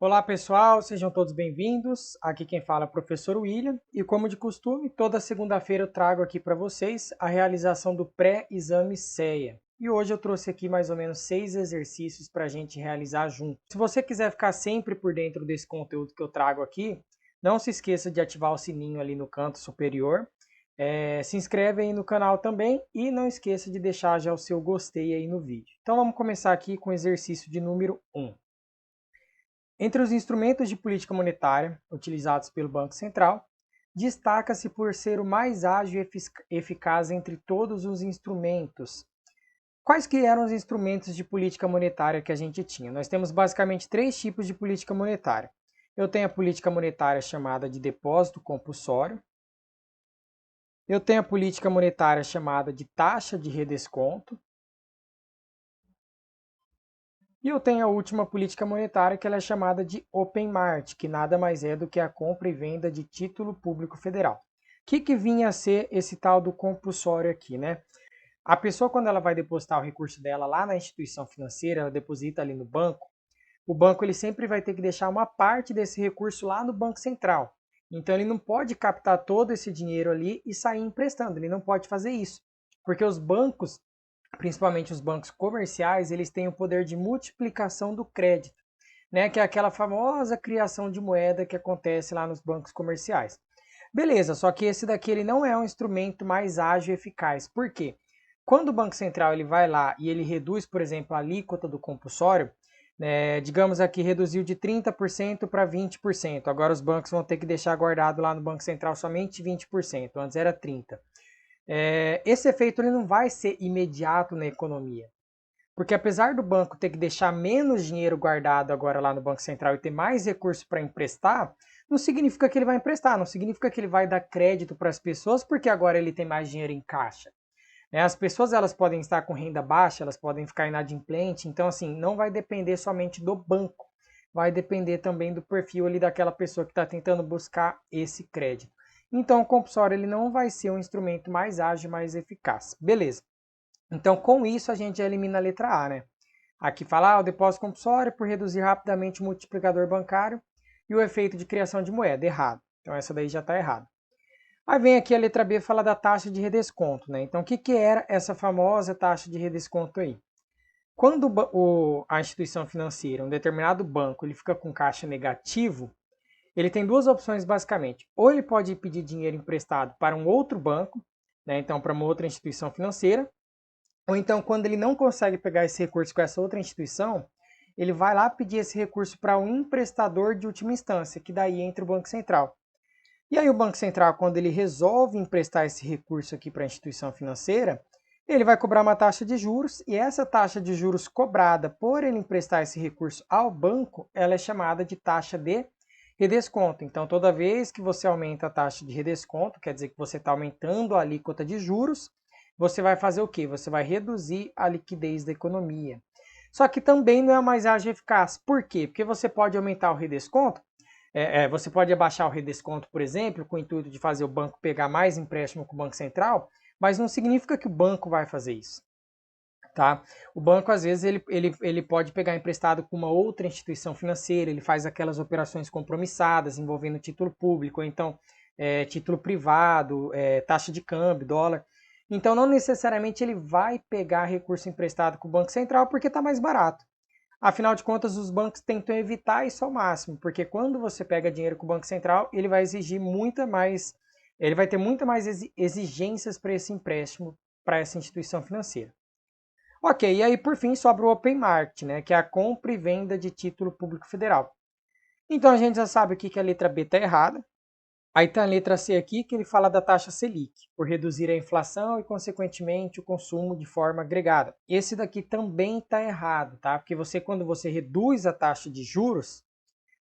Olá pessoal, sejam todos bem-vindos. Aqui quem fala é o professor William e como de costume, toda segunda-feira eu trago aqui para vocês a realização do pré-exame CEA. E hoje eu trouxe aqui mais ou menos 6 exercícios para a gente realizar junto. Se você quiser ficar sempre por dentro desse conteúdo que eu trago aqui, não se esqueça de ativar o sininho ali no canto superior. Se inscreve aí no canal também e não esqueça de deixar já o seu gostei aí no vídeo. Então vamos começar aqui com o exercício de número 1. Entre os instrumentos de política monetária utilizados pelo Banco Central, destaca-se por ser o mais ágil e eficaz entre todos os instrumentos. Quais que eram os instrumentos de política monetária que a gente tinha? Nós temos basicamente 3 tipos de política monetária. Eu tenho a política monetária chamada de depósito compulsório. Eu tenho a política monetária chamada de taxa de redesconto. E eu tenho a última política monetária, que ela é chamada de Open Market, que nada mais é do que a compra e venda de título público federal. O que vinha a ser esse tal do compulsório aqui, né? A pessoa, quando ela vai depositar o recurso dela lá na instituição financeira, ela deposita ali no banco, o banco ele sempre vai ter que deixar uma parte desse recurso lá no Banco Central. Então ele não pode captar todo esse dinheiro ali e sair emprestando, ele não pode fazer isso, porque os bancos, principalmente os bancos comerciais, eles têm o poder de multiplicação do crédito, né? Que é aquela famosa criação de moeda que acontece lá nos bancos comerciais. Beleza, só que esse daqui ele não é um instrumento mais ágil e eficaz. Por quê? Quando o Banco Central ele vai lá e ele reduz, por exemplo, a alíquota do compulsório, né, digamos aqui, reduziu de 30% para 20%. Agora os bancos vão ter que deixar guardado lá no Banco Central somente 20%, antes era 30%. Esse efeito ele não vai ser imediato na economia. Porque apesar do banco ter que deixar menos dinheiro guardado agora lá no Banco Central e ter mais recurso para emprestar, não significa que ele vai emprestar, não significa que ele vai dar crédito para as pessoas porque agora ele tem mais dinheiro em caixa. As pessoas elas podem estar com renda baixa, elas podem ficar inadimplentes, então assim, não vai depender somente do banco, vai depender também do perfil ali daquela pessoa que está tentando buscar esse crédito. Então o compulsório ele não vai ser um instrumento mais ágil, mais eficaz. Beleza. Então com isso a gente já elimina a letra A, né? Aqui fala o depósito compulsório por reduzir rapidamente o multiplicador bancário e o efeito de criação de moeda. Errado. Então essa daí já está errada. Aí vem aqui a letra B fala da taxa de redesconto, né? Então o que era essa famosa taxa de redesconto aí? Quando a instituição financeira, um determinado banco, ele fica com caixa negativo, ele tem duas opções basicamente. Ou ele pode pedir dinheiro emprestado para um outro banco, né? Então para uma outra instituição financeira, ou então quando ele não consegue pegar esse recurso com essa outra instituição, ele vai lá pedir esse recurso para um emprestador de última instância, que daí entra o Banco Central. E aí o Banco Central, quando ele resolve emprestar esse recurso aqui para a instituição financeira, ele vai cobrar uma taxa de juros, e essa taxa de juros cobrada por ele emprestar esse recurso ao banco, ela é chamada de taxa de redesconto. Então, toda vez que você aumenta a taxa de redesconto, quer dizer que você está aumentando a alíquota de juros, você vai fazer o quê? Você vai reduzir a liquidez da economia. Só que também não é mais ágil e eficaz. Por quê? Porque você pode aumentar o redesconto, você pode abaixar o redesconto, por exemplo, com o intuito de fazer o banco pegar mais empréstimo com o Banco Central, mas não significa que o banco vai fazer isso. Tá? O banco, às vezes, ele pode pegar emprestado com uma outra instituição financeira, ele faz aquelas operações compromissadas envolvendo título público, ou então título privado, taxa de câmbio, dólar. Então, não necessariamente ele vai pegar recurso emprestado com o Banco Central porque está mais barato. Afinal de contas, os bancos tentam evitar isso ao máximo, porque quando você pega dinheiro com o Banco Central, ele vai exigir ele vai ter muita mais exigências para esse empréstimo para essa instituição financeira. Ok, e aí por fim sobra o Open Market, né, que é a compra e venda de título público federal. Então a gente já sabe aqui que a letra B está errada. Aí tem a letra C aqui, que ele fala da taxa Selic, por reduzir a inflação e, consequentemente, o consumo de forma agregada. Esse daqui também está errado, tá? Porque quando você reduz a taxa de juros,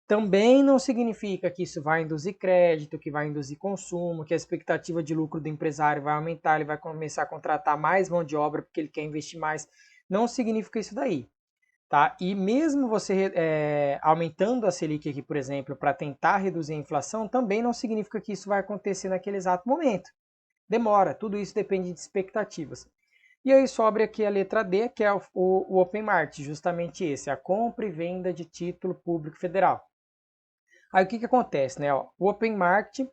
também não significa que isso vai induzir crédito, que vai induzir consumo, que a expectativa de lucro do empresário vai aumentar, ele vai começar a contratar mais mão de obra porque ele quer investir mais. Não significa isso daí. Tá? E mesmo você aumentando a Selic aqui, por exemplo, para tentar reduzir a inflação, também não significa que isso vai acontecer naquele exato momento. Demora, tudo isso depende de expectativas. E aí sobra aqui a letra D, que é o Open Market, justamente esse, a compra e venda de título público federal. Aí o que acontece, né? Ó, o open market,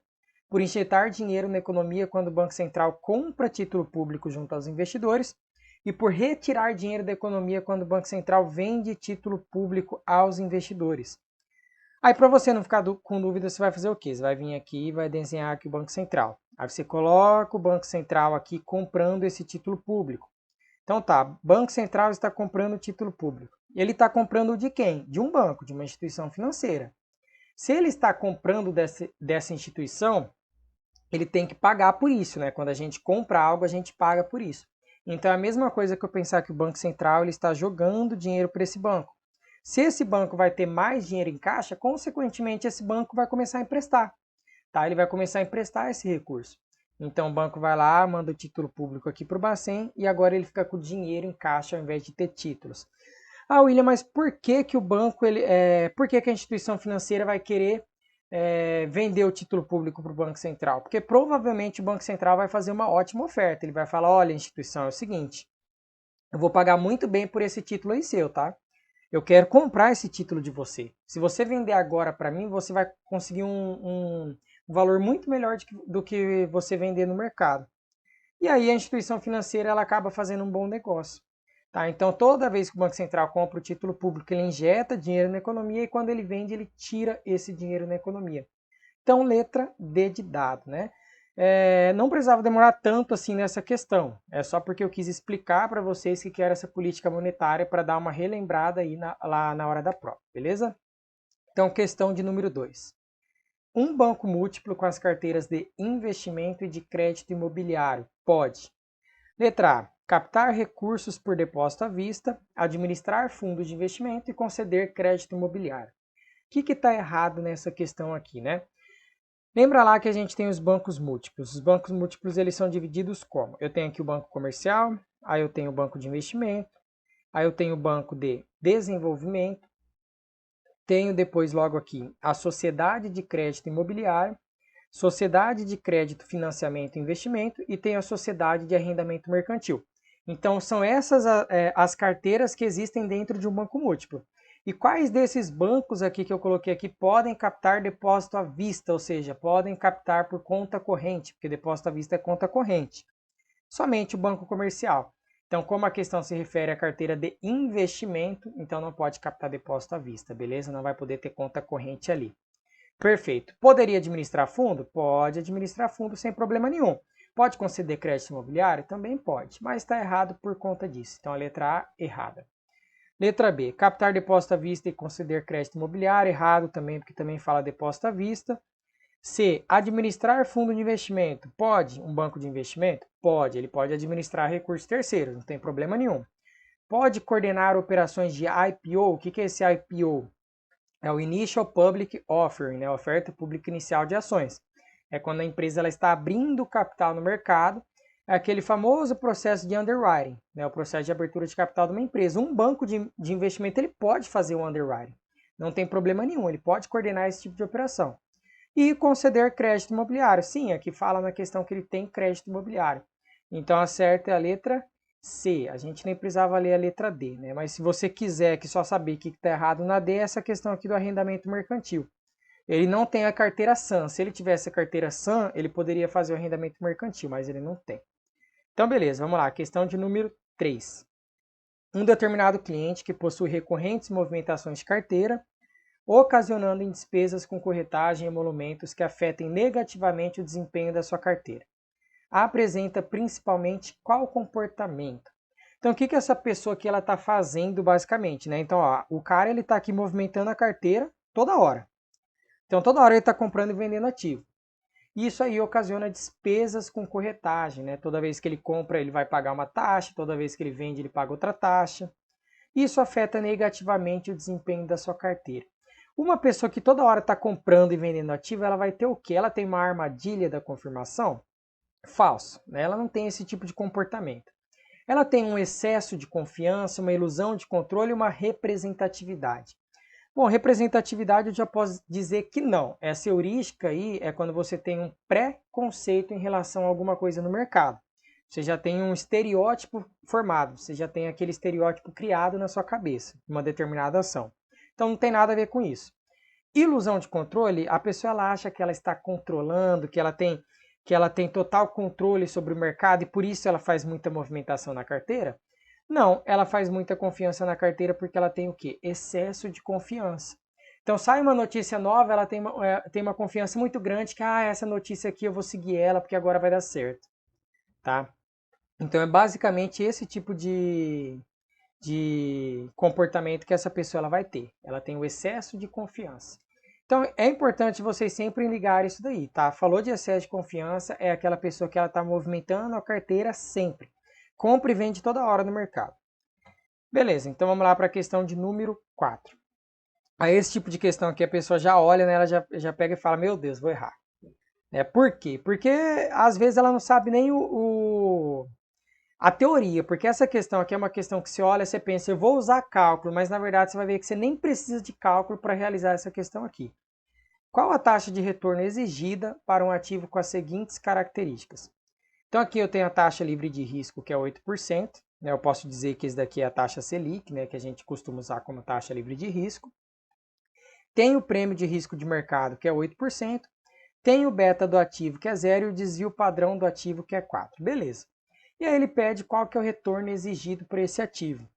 por injetar dinheiro na economia quando o Banco Central compra título público junto aos investidores, e por retirar dinheiro da economia quando o Banco Central vende título público aos investidores. Aí para você não ficar com dúvida, você vai fazer o quê? Você vai vir aqui e vai desenhar aqui o Banco Central. Aí você coloca o Banco Central aqui comprando esse título público. Então tá, Banco Central está comprando título público. Ele está comprando de quem? De um banco, de uma instituição financeira. Se ele está comprando dessa instituição, ele tem que pagar por isso, né? Quando a gente compra algo, a gente paga por isso. Então é a mesma coisa que eu pensar que o Banco Central ele está jogando dinheiro para esse banco. Se esse banco vai ter mais dinheiro em caixa, consequentemente esse banco vai começar a emprestar. Tá? Ele vai começar a emprestar esse recurso. Então o banco vai lá, manda o título público aqui para o Bacen e agora ele fica com dinheiro em caixa ao invés de ter títulos. Ah, William, mas por que que o banco, por que que a instituição financeira vai querer vender o título público para o Banco Central? Porque provavelmente o Banco Central vai fazer uma ótima oferta. Ele vai falar, olha, instituição, é o seguinte, eu vou pagar muito bem por esse título aí seu, tá? Eu quero comprar esse título de você. Se você vender agora para mim, você vai conseguir um valor muito melhor do que você vender no mercado. E aí a instituição financeira ela acaba fazendo um bom negócio. Tá? Então toda vez que o Banco Central compra o título público, ele injeta dinheiro na economia e quando ele vende, ele tira esse dinheiro na economia. Então letra D de dado, né? Não precisava demorar tanto assim nessa questão. É só porque eu quis explicar para vocês que era essa política monetária para dar uma relembrada aí lá na hora da prova, beleza? Então, questão de número 2. Um banco múltiplo com as carteiras de investimento e de crédito imobiliário pode: letra A, captar recursos por depósito à vista, administrar fundos de investimento e conceder crédito imobiliário. O que está errado nessa questão aqui, né? Lembra lá que a gente tem os bancos múltiplos. Os bancos múltiplos eles são divididos como? Eu tenho aqui o banco comercial, aí eu tenho o banco de investimento, aí eu tenho o banco de desenvolvimento, tenho depois logo aqui a sociedade de crédito imobiliário, sociedade de crédito financiamento e investimento e tenho a sociedade de arrendamento mercantil. Então são essas as carteiras que existem dentro de um banco múltiplo. E quais desses bancos aqui que eu coloquei aqui podem captar depósito à vista, ou seja, podem captar por conta corrente, porque depósito à vista é conta corrente? Somente o banco comercial. Então, como a questão se refere à carteira de investimento, então não pode captar depósito à vista, beleza? Não vai poder ter conta corrente ali. Perfeito. Poderia administrar fundo? Pode administrar fundo sem problema nenhum. Pode conceder crédito imobiliário? Também pode, mas está errado por conta disso. Então, a letra A, errada. Letra B, captar depósito à vista e conceder crédito imobiliário, errado também, porque também fala depósito à vista. C, administrar fundo de investimento, pode um banco de investimento? Pode, ele pode administrar recursos terceiros, não tem problema nenhum. Pode coordenar operações de IPO, o que é esse IPO? É o Initial Public Offering, né? Oferta pública inicial de ações. É quando a empresa ela está abrindo capital no mercado, é aquele famoso processo de underwriting, né? O processo de abertura de capital de uma empresa. Um banco de investimento ele pode fazer o underwriting, não tem problema nenhum, ele pode coordenar esse tipo de operação. E conceder crédito imobiliário, sim, aqui fala na questão que ele tem crédito imobiliário. Então a certa é a letra C, a gente nem precisava ler a letra D, né? Mas se você quiser que só saber o que está errado na D, é essa questão aqui do arrendamento mercantil. Ele não tem a carteira SAM. Se ele tivesse a carteira SAM, ele poderia fazer o arrendamento mercantil, mas ele não tem. Então, beleza, vamos lá. Questão de número 3. Um determinado cliente que possui recorrentes movimentações de carteira, ocasionando em despesas com corretagem e emolumentos que afetem negativamente o desempenho da sua carteira. Apresenta principalmente qual comportamento? Então, o que essa pessoa aqui está fazendo basicamente, né? Então, ó, o cara ele está aqui movimentando a carteira toda hora. Então, toda hora ele está comprando e vendendo ativo. Isso aí ocasiona despesas com corretagem, né? Toda vez que ele compra, ele vai pagar uma taxa, toda vez que ele vende, ele paga outra taxa. Isso afeta negativamente o desempenho da sua carteira. Uma pessoa que toda hora está comprando e vendendo ativo, ela vai ter o quê? Ela tem uma armadilha da confirmação? Falso, né? Ela não tem esse tipo de comportamento. Ela tem um excesso de confiança, uma ilusão de controle e uma representatividade. Bom, representatividade eu já posso dizer que não. Essa heurística aí é quando você tem um preconceito em relação a alguma coisa no mercado. Você já tem um estereótipo formado, você já tem aquele estereótipo criado na sua cabeça, uma determinada ação. Então não tem nada a ver com isso. Ilusão de controle, a pessoa ela acha que ela está controlando, que ela tem total controle sobre o mercado e por isso ela faz muita movimentação na carteira. Não, ela faz muita confiança na carteira porque ela tem o quê? Excesso de confiança. Então sai uma notícia nova, ela tem uma confiança muito grande que essa notícia aqui eu vou seguir ela porque agora vai dar certo, tá? Então é basicamente esse tipo de comportamento que essa pessoa ela vai ter. Ela tem o excesso de confiança. Então é importante vocês sempre ligarem isso daí, tá? Falou de excesso de confiança, é aquela pessoa que ela está movimentando a carteira sempre. Compra e vende toda hora no mercado. Beleza, então vamos lá para a questão de número 4. Aí esse tipo de questão aqui a pessoa já olha, né, ela já pega e fala, meu Deus, vou errar. Por quê? Porque às vezes ela não sabe nem a teoria, porque essa questão aqui é uma questão que você olha, você pensa, eu vou usar cálculo, mas na verdade você vai ver que você nem precisa de cálculo para realizar essa questão aqui. Qual a taxa de retorno exigida para um ativo com as seguintes características? Então aqui eu tenho a taxa livre de risco, que é 8%, né? Eu posso dizer que esse daqui é a taxa Selic, né, que a gente costuma usar como taxa livre de risco. Tem o prêmio de risco de mercado, que é 8%. Tem o beta do ativo, que é 0, e o desvio padrão do ativo, que é 4. Beleza. E aí ele pede qual que é o retorno exigido por esse ativo.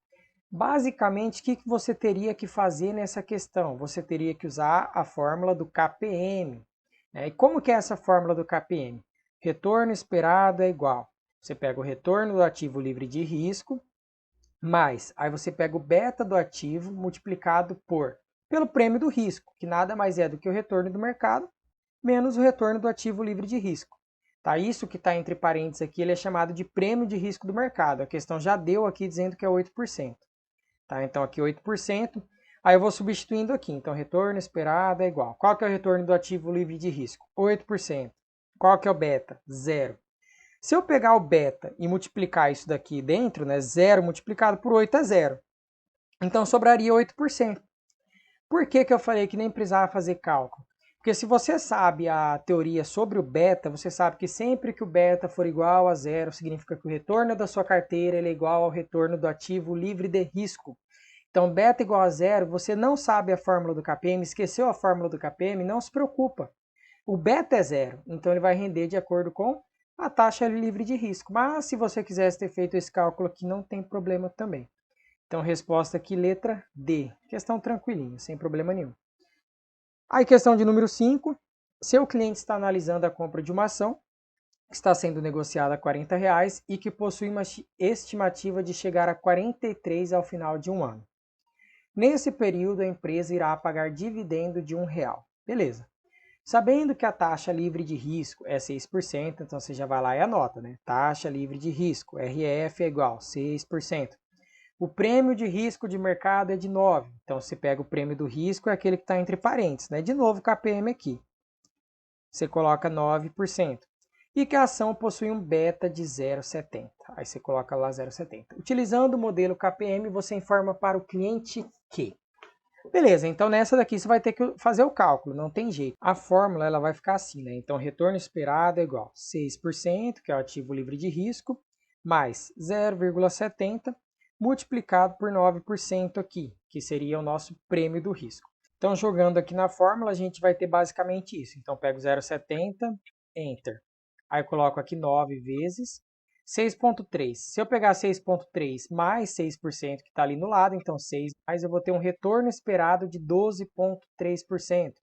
Basicamente, o que você teria que fazer nessa questão? Você teria que usar a fórmula do KPM. E como que é essa fórmula do KPM? Retorno esperado é igual. Você pega o retorno do ativo livre de risco, mais, aí você pega o beta do ativo multiplicado pelo prêmio do risco, que nada mais é do que o retorno do mercado, menos o retorno do ativo livre de risco. Tá? Isso que está entre parênteses aqui, ele é chamado de prêmio de risco do mercado. A questão já deu aqui dizendo que é 8%. Tá? Então aqui 8%. Aí eu vou substituindo aqui. Então retorno esperado é igual. Qual que é o retorno do ativo livre de risco? 8%. Qual que é o beta? 0. Se eu pegar o beta e multiplicar isso daqui dentro, né, 0 multiplicado por 8 é 0. Então sobraria 8%. Por que eu falei que nem precisava fazer cálculo? Porque se você sabe a teoria sobre o beta, você sabe que sempre que o beta for igual a 0, significa que o retorno da sua carteira ele é igual ao retorno do ativo livre de risco. Então, beta igual a 0, você não sabe a fórmula do KPM, esqueceu a fórmula do KPM, não se preocupa. O beta é 0, então ele vai render de acordo com a taxa livre de risco. Mas se você quisesse ter feito esse cálculo aqui, não tem problema também. Então, resposta aqui, letra D. Questão tranquilinha, sem problema nenhum. Aí, questão de número 5. Seu cliente está analisando a compra de uma ação que está sendo negociada a R$40 e que possui uma estimativa de chegar a 43 ao final de um ano. Nesse período, a empresa irá pagar dividendo de R$1. Beleza. Sabendo que a taxa livre de risco é 6%, então você já vai lá e anota, né? Taxa livre de risco, RF é igual a 6%. O prêmio de risco de mercado é de 9. Então, você pega o prêmio do risco, é aquele que está entre parênteses, né? De novo, KPM aqui. Você coloca 9%. E que a ação possui um beta de 0,70. Aí você coloca lá 0,70. Utilizando o modelo KPM, você informa para o cliente que... Beleza, então nessa daqui você vai ter que fazer o cálculo, não tem jeito. A fórmula ela vai ficar assim, né? Então, retorno esperado é igual a 6%, que é o ativo livre de risco, mais 0,70 multiplicado por 9% aqui, que seria o nosso prêmio do risco. Então, jogando aqui na fórmula, a gente vai ter basicamente isso. Então, pego 0,70, Enter. Aí, coloco aqui 9 vezes 6,3. Se eu pegar 6,3 mais 6% que está ali no lado, então 6 mais, eu vou ter um retorno esperado de 12,3%.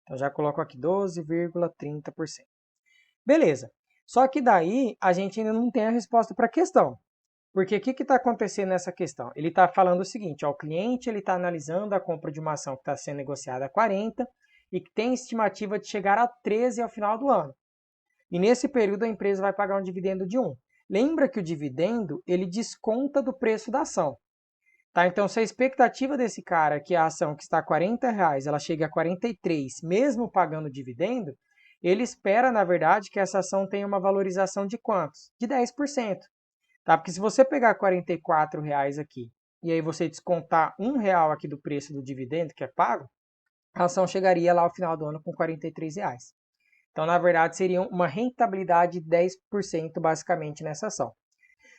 Então, já coloco aqui 12,30%. Beleza. Só que daí, a gente ainda não tem a resposta para a questão. Porque o que está acontecendo nessa questão? Ele está falando o seguinte, ó, o cliente está analisando a compra de uma ação que está sendo negociada a 40 e que tem estimativa de chegar a 13 ao final do ano. E nesse período a empresa vai pagar um dividendo de 1. Lembra que o dividendo ele desconta do preço da ação. Tá? Então, se a expectativa desse cara, que a ação que está a R$40, ela chega a 43, mesmo pagando dividendo, ele espera, na verdade, que essa ação tenha uma valorização de quantos? De 10%. Tá? Porque se você pegar R$44 aqui e aí você descontar R$1 aqui do preço do dividendo que é pago, a ação chegaria lá ao final do ano com R$43. Então, na verdade, seria uma rentabilidade de 10% basicamente nessa ação.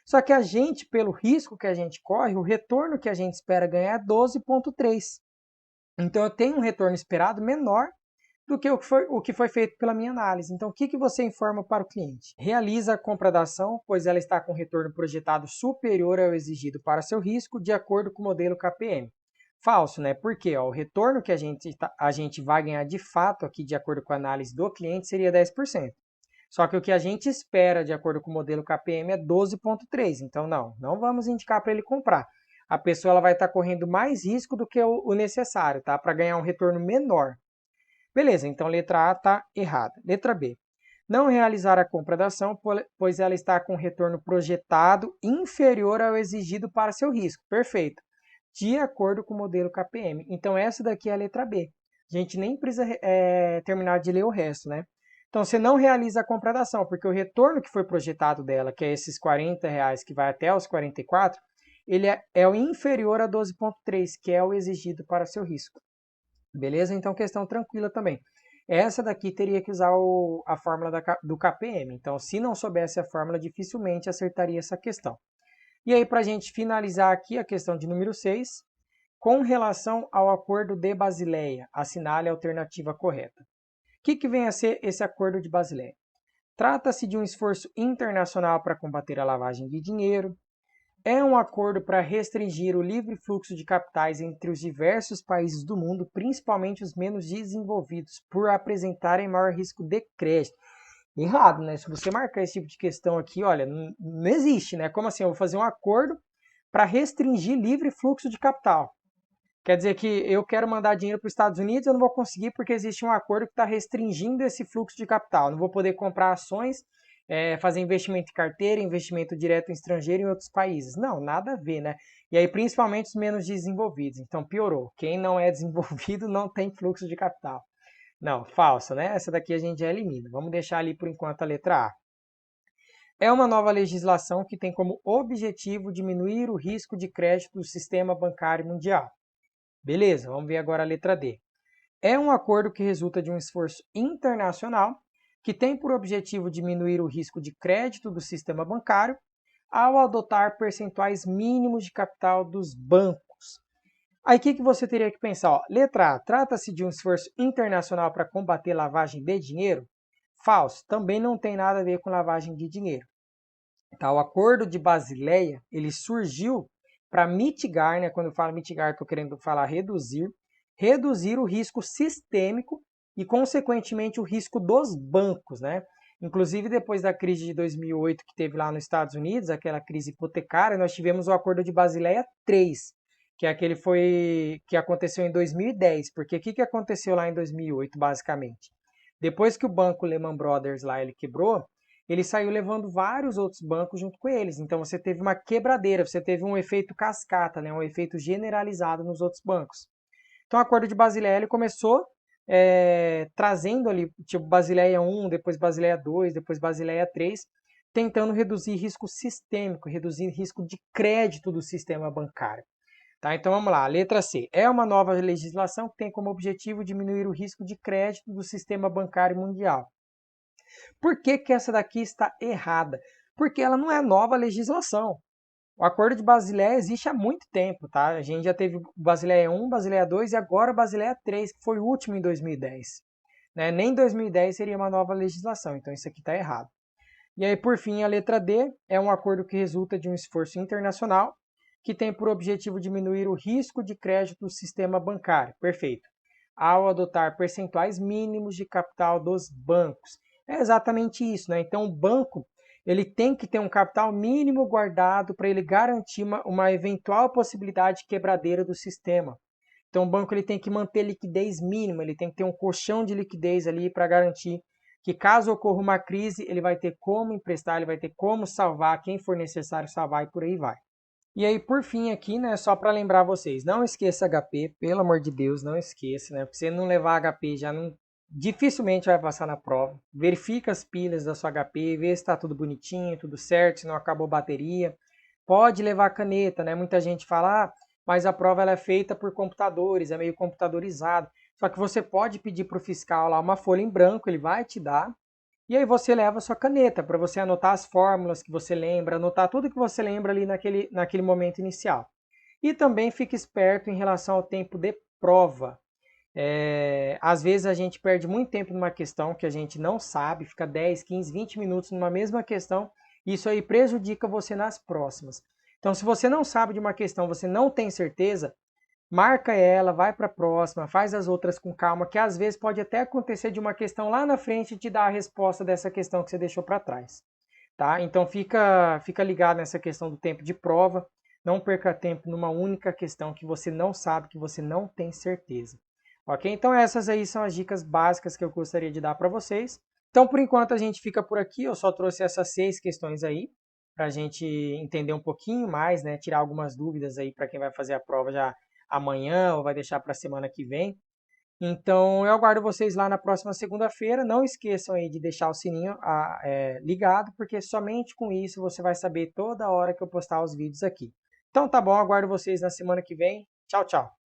Só que a gente, pelo risco que a gente corre, o retorno que a gente espera ganhar é 12,3%. Então eu tenho um retorno esperado menor do que o que foi feito pela minha análise. Então, o que você informa para o cliente? Realiza a compra da ação, pois ela está com retorno projetado superior ao exigido para seu risco, de acordo com o modelo KPM. Falso, né? Porque o retorno que a gente vai ganhar de fato aqui, de acordo com a análise do cliente, seria 10%. Só que o que a gente espera, de acordo com o modelo KPM, é 12,3%. Então, não vamos indicar para ele comprar. A pessoa ela vai estar correndo mais risco do que o necessário, tá? Para ganhar um retorno menor. Beleza, então letra A está errada. Letra B. Não realizar a compra da ação, pois ela está com retorno projetado inferior ao exigido para seu risco. Perfeito. De acordo com o modelo KPM. Então essa daqui é a letra B. A gente nem precisa terminar de ler o resto, né? Então você não realiza a compra da ação, porque o retorno que foi projetado dela, que é esses R$ 40 que vai até os 44, ele é o inferior a 12,3, que é o exigido para seu risco. Beleza? Então, questão tranquila também. Essa daqui teria que usar a fórmula do KPM. Então, se não soubesse a fórmula, dificilmente acertaria essa questão. E aí, para a gente finalizar aqui a questão de número 6, com relação ao Acordo de Basileia, assinale a alternativa correta. O que vem a ser esse Acordo de Basileia? Trata-se de um esforço internacional para combater a lavagem de dinheiro, é um acordo para restringir o livre fluxo de capitais entre os diversos países do mundo, principalmente os menos desenvolvidos, por apresentarem maior risco de crédito. Errado, né? Se você marcar esse tipo de questão aqui, olha, não existe, né? Como assim? Eu vou fazer um acordo para restringir livre fluxo de capital. Quer dizer que eu quero mandar dinheiro para os Estados Unidos, eu não vou conseguir porque existe um acordo que está restringindo esse fluxo de capital. Não vou poder comprar ações, fazer investimento em carteira, investimento direto em estrangeiro em outros países. Não, nada a ver, né? E aí, principalmente os menos desenvolvidos. Então, piorou. Quem não é desenvolvido não tem fluxo de capital. Não, falsa, né? Essa daqui a gente já elimina. Vamos deixar ali por enquanto a letra A. É uma nova legislação que tem como objetivo diminuir o risco de crédito do sistema bancário mundial. Beleza, vamos ver agora a letra D. É um acordo que resulta de um esforço internacional que tem por objetivo diminuir o risco de crédito do sistema bancário ao adotar percentuais mínimos de capital dos bancos. Aí o que você teria que pensar? Ó, letra A, trata-se de um esforço internacional para combater lavagem de dinheiro? Falso, também não tem nada a ver com lavagem de dinheiro. Tá, o Acordo de Basileia, ele surgiu para mitigar, né, quando eu falo mitigar, estou querendo falar reduzir o risco sistêmico e, consequentemente, o risco dos bancos, né? Inclusive, depois da crise de 2008 que teve lá nos Estados Unidos, aquela crise hipotecária, nós tivemos o Acordo de Basileia III, que é aquele que aconteceu em 2010. Porque o que aconteceu lá em 2008, basicamente? Depois que o banco Lehman Brothers lá ele quebrou, ele saiu levando vários outros bancos junto com eles. Então você teve uma quebradeira, você teve um efeito cascata, né? Um efeito generalizado nos outros bancos. Então o Acordo de Basileia ele começou trazendo ali, tipo Basileia I, depois Basileia II, depois Basileia III, tentando reduzir risco sistêmico, reduzir risco de crédito do sistema bancário. Tá, então vamos lá, letra C. É uma nova legislação que tem como objetivo diminuir o risco de crédito do sistema bancário mundial. Por que essa daqui está errada? Porque ela não é nova legislação. O Acordo de Basileia existe há muito tempo, tá? A gente já teve Basileia I, Basileia II e agora Basileia III, que foi o último em 2010. Né? Nem 2010 seria uma nova legislação, então isso aqui está errado. E aí, por fim, a letra D é um acordo que resulta de um esforço internacional que tem por objetivo diminuir o risco de crédito do sistema bancário. Perfeito. Ao adotar percentuais mínimos de capital dos bancos. É exatamente isso, né? Então, o banco ele tem que ter um capital mínimo guardado para ele garantir uma eventual possibilidade de quebradeira do sistema. Então, o banco ele tem que manter liquidez mínima, ele tem que ter um colchão de liquidez ali para garantir que caso ocorra uma crise, ele vai ter como emprestar, ele vai ter como salvar quem for necessário salvar e por aí vai. E aí, por fim, aqui, né, só para lembrar vocês, não esqueça HP, pelo amor de Deus, não esqueça, né? Porque se não levar HP, já não, dificilmente vai passar na prova. Verifica as pilhas da sua HP, vê se está tudo bonitinho, tudo certo, se não acabou bateria. Pode levar caneta, né? Muita gente fala, mas a prova ela é feita por computadores, é meio computadorizado. Só que você pode pedir para o fiscal lá uma folha em branco, ele vai te dar. E aí você leva a sua caneta para você anotar as fórmulas que você lembra, anotar tudo que você lembra ali naquele momento inicial. E também fique esperto em relação ao tempo de prova. Às vezes a gente perde muito tempo numa questão que a gente não sabe, fica 10, 15, 20 minutos numa mesma questão, e isso aí prejudica você nas próximas. Então, se você não sabe de uma questão, você não tem certeza, marca ela, vai para a próxima, faz as outras com calma, que às vezes pode até acontecer de uma questão lá na frente te dar a resposta dessa questão que você deixou para trás. Tá? Então fica ligado nessa questão do tempo de prova, não perca tempo numa única questão que você não sabe, que você não tem certeza. Ok? Então essas aí são as dicas básicas que eu gostaria de dar para vocês. Então por enquanto a gente fica por aqui, eu só trouxe essas 6 questões aí, para a gente entender um pouquinho mais, né? Tirar algumas dúvidas aí para quem vai fazer a prova já amanhã ou vai deixar para a semana que vem. Então, eu aguardo vocês lá na próxima segunda-feira. Não esqueçam aí de deixar o sininho ligado, porque somente com isso você vai saber toda hora que eu postar os vídeos aqui. Então, tá bom, aguardo vocês na semana que vem. Tchau, tchau.